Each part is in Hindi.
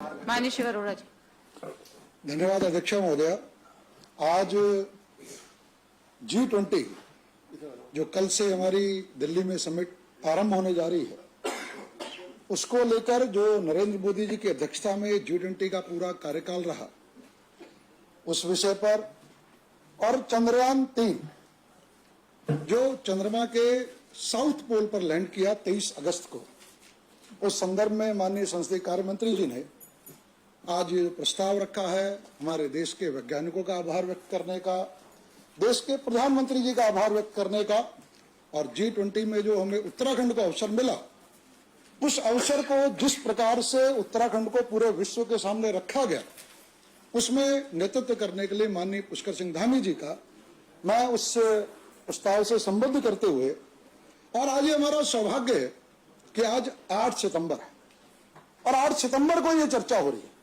माननीय श्री अरोड़ा जी। धन्यवाद अध्यक्ष महोदय। आज G20 जो कल से हमारी दिल्ली में समिट आरंभ होने जा रही है, उसको लेकर जो नरेंद्र मोदी जी की अध्यक्षता में G20 का पूरा कार्यकाल रहा, उस विषय पर और चंद्रयान 3 जो चंद्रमा के साउथ पोल पर लैंड किया 23 अगस्त को, उस संदर्भ में माननीय संसदीय कार्य मंत्री जी ने आज ये प्रस्ताव रखा है हमारे देश के वैज्ञानिकों का आभार व्यक्त करने का, देश के प्रधानमंत्री जी का आभार व्यक्त करने का, और G20 में जो हमें उत्तराखंड को अवसर मिला, उस अवसर को जिस प्रकार से उत्तराखंड को पूरे विश्व के सामने रखा गया, उसमें नेतृत्व करने के लिए माननीय पुष्कर सिंह धामी जी का मैं उस प्रस्ताव से संबद्ध करते हुए, और आज ये हमारा सौभाग्य है कि आज 8 सितंबर है और 8 सितंबर को ये चर्चा हो रही है।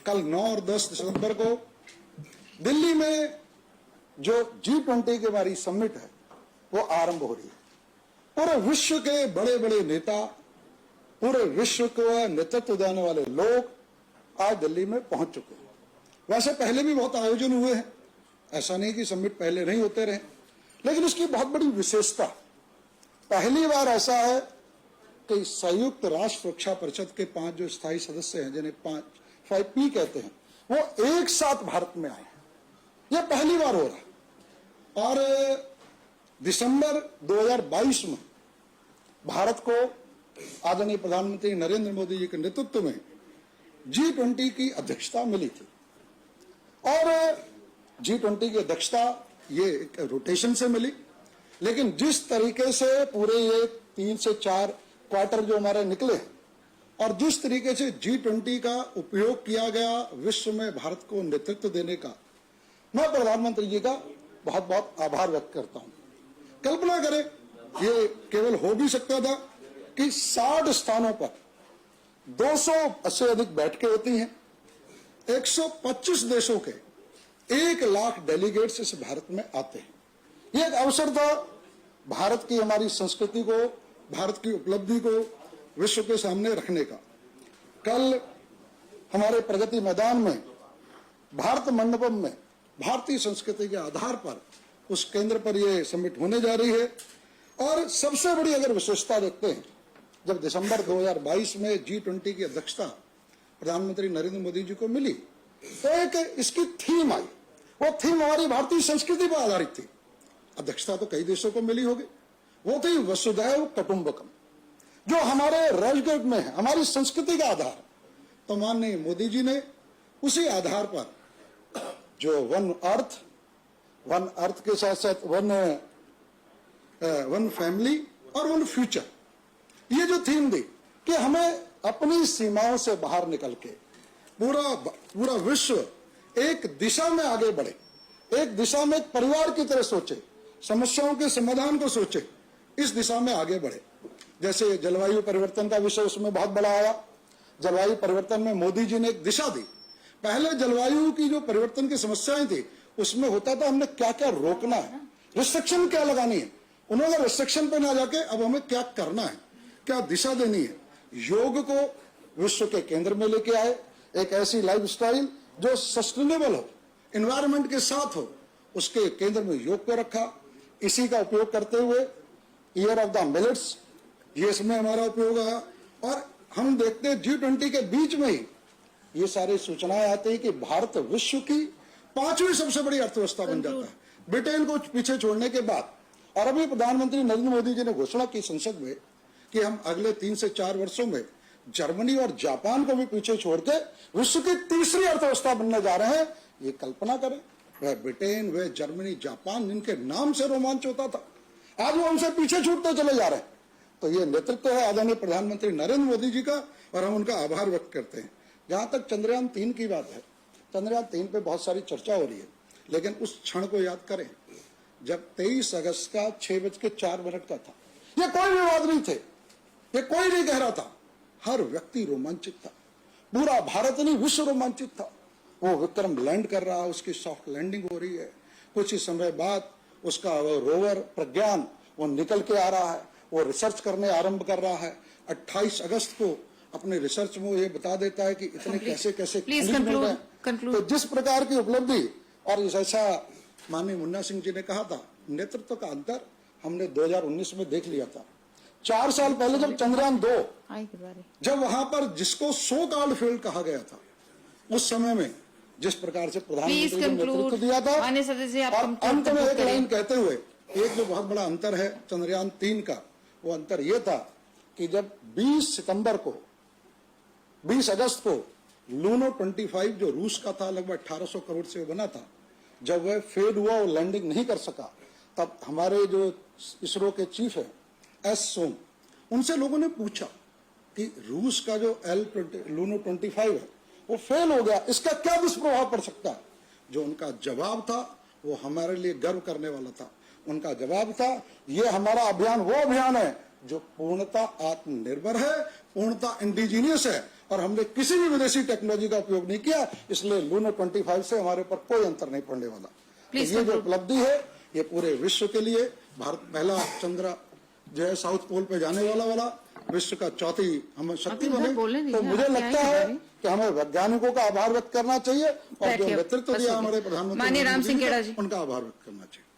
कल 9 और 10 सितंबर को दिल्ली में जो G20 की हमारी समिट है वो आरंभ हो रही है। पूरे विश्व के बड़े बड़े नेता, पूरे विश्व को नेतृत्व देने वाले लोग आज दिल्ली में पहुंच चुके हैं। वैसे पहले भी बहुत आयोजन हुए हैं, ऐसा नहीं कि समिट पहले नहीं होते रहे, लेकिन इसकी बहुत बड़ी विशेषता, पहली बार ऐसा है कि संयुक्त राष्ट्र सुरक्षा परिषद के 5 जो स्थायी सदस्य हैं, जिन्हें 5P कहते हैं, वो एक साथ भारत में आए हैं। यह पहली बार हो रहा है। और दिसंबर 2022 में भारत को आदरणीय प्रधानमंत्री नरेंद्र मोदी जी के नेतृत्व में G20 की अध्यक्षता मिली थी। और G20 की अध्यक्षता ये रोटेशन से मिली, लेकिन जिस तरीके से पूरे ये 3 से 4 क्वार्टर जो हमारे निकले और जिस तरीके से G20 का उपयोग किया गया विश्व में भारत को नेतृत्व देने का, मैं प्रधानमंत्री जी का बहुत बहुत आभार व्यक्त करता हूं। कल्पना करें, ये केवल हो भी सकता था कि 60 स्थानों पर 200 से अधिक बैठकें होती हैं, 125 देशों के 1 लाख डेलीगेट्स इस भारत में आते हैं। ये एक अवसर था भारत की, हमारी संस्कृति को, भारत की उपलब्धि को विश्व के सामने रखने का। कल हमारे प्रगति मैदान में भारत मंडपम में भारतीय संस्कृति के आधार पर उस केंद्र पर यह समिट होने जा रही है। और सबसे बड़ी अगर विशेषता देखते हैं, जब दिसंबर 2022 में G20 की अध्यक्षता प्रधानमंत्री नरेंद्र मोदी जी को मिली, तो एक इसकी थीम आई। वो थीम हमारी भारतीय संस्कृति पर आधारित थी। अध्यक्षता तो कई देशों को मिली होगी, वो थी वसुधैव कुटुंबकम, जो हमारे राजगढ़ में है, हमारी संस्कृति का आधार। तो माननीय मोदी जी ने उसी आधार पर जो वन अर्थ के साथ साथ वन फैमिली और वन फ्यूचर, ये जो थीम दी कि हमें अपनी सीमाओं से बाहर निकल के पूरा विश्व एक दिशा में आगे बढ़े, एक दिशा में एक परिवार की तरह सोचे, समस्याओं के समाधान को सोचे, इस दिशा में आगे बढ़े। जैसे जलवायु परिवर्तन का विषय उसमें बहुत बड़ा आया। जलवायु परिवर्तन में मोदी जी ने एक दिशा दी। पहले जलवायु की जो परिवर्तन की समस्याएं थी, उसमें होता था हमने क्या क्या रोकना है, रिस्ट्रिक्शन क्या लगानी है। उन्होंने रिस्ट्रिक्शन पे ना जाके अब हमें क्या करना है, क्या दिशा देनी है। योग को विश्व के केंद्र में लेके आए, एक ऐसी लाइफस्टाइल जो सस्टेनेबल हो, एनवायरमेंट के साथ हो, उसके केंद्र में योग को रखा। इसी का उपयोग करते हुए ईयर ऑफ द मिलेट्स, ये इसमें हमारा उपयोग है। और हम देखते हैं G20 के बीच में ही ये सारी सूचनाएं आती है कि भारत विश्व की 5वीं सबसे बड़ी अर्थव्यवस्था बन जाता है, ब्रिटेन को पीछे छोड़ने के बाद। और अभी प्रधानमंत्री नरेंद्र मोदी जी ने घोषणा की संसद में कि हम अगले 3 से 4 वर्षों में जर्मनी और जापान को भी पीछे छोड़ के विश्व की 3री अर्थव्यवस्था बनने जा रहे हैं। ये कल्पना करें, वह ब्रिटेन, वह जर्मनी, जापान, जिनके नाम से रोमांच होता था, आज वो हमसे पीछे छूटते चले जा रहे हैं। तो ये नेतृत्व है आदरणीय प्रधानमंत्री नरेंद्र मोदी जी का, और हम उनका आभार व्यक्त करते हैं। जहां तक चंद्रयान 3 की बात है, चंद्रयान 3 पे बहुत सारी चर्चा हो रही है, लेकिन उस क्षण को याद करें जब 23 अगस्त का 6:04 का था। ये कोई विवाद नहीं थे, ये कोई नहीं कह रहा था, हर व्यक्ति रोमांचित था, पूरा भारत नहीं विश्व रोमांचित था। वो विक्रम लैंड कर रहा है, उसकी सॉफ्ट लैंडिंग हो रही है। कुछ ही समय बाद उसका वो रोवर प्रज्ञान वो निकल के आ रहा है, वो रिसर्च करने आरंभ कर रहा है। 28 अगस्त को अपने रिसर्च में ये बता देता है कि इतने कैसे कैसे Please खनिज मिल conclude, रहे हैं। conclude. तो जिस प्रकार की उपलब्धि और जैसा माननीय मुन्ना सिंह जी ने कहा था, नेतृत्व का अंतर हमने 2019 में देख लिया था। 4 साल पहले जब चंद्रयान 2 जब वहां पर जिसको सो कॉल्ड फील्ड कहा गया था, उस समय में जिस प्रकार से प्रधानमंत्री ने नेतृत्व दिया था, और अंत में एक लाइन कहते हुए एक जो बहुत बड़ा अंतर है चंद्रयान 3 का, वो अंतर ये था कि जब 20 अगस्त को लूनो 25 जो रूस का था, लगभग 1800 करोड़ से बना था, जब वह फेल हुआ और लैंडिंग नहीं कर सका, तब हमारे जो इसरो के चीफ है एस सोम, उनसे लोगों ने पूछा कि रूस का जो लूनो 25 है वो फेल हो गया, इसका क्या दुष्प्रभाव पड़ सकता है। जो उनका जवाब था वो हमारे लिए गर्व करने वाला था। उनका जवाब था, ये हमारा अभियान वो अभियान है जो पूर्णतः आत्मनिर्भर है, पूर्णतः इंडिजीनियस है, और हमने किसी भी विदेशी टेक्नोलॉजी का उपयोग नहीं किया, इसलिए लूनो 25 से हमारे ऊपर कोई अंतर नहीं पड़ने वाला। तो ये जो उपलब्धि है ये पूरे विश्व के लिए, भारत पहला चंद्र जो है साउथ पोल पे जाने वाला विश्व का चौथी हम शक्ति बने। तो मुझे लगता है कि हमें वैज्ञानिकों का आभार व्यक्त करना चाहिए, और जो नेतृत्व दिया हमारे प्रधानमंत्री राम सिंह खेड़ा जी, उनका आभार व्यक्त करना चाहिए।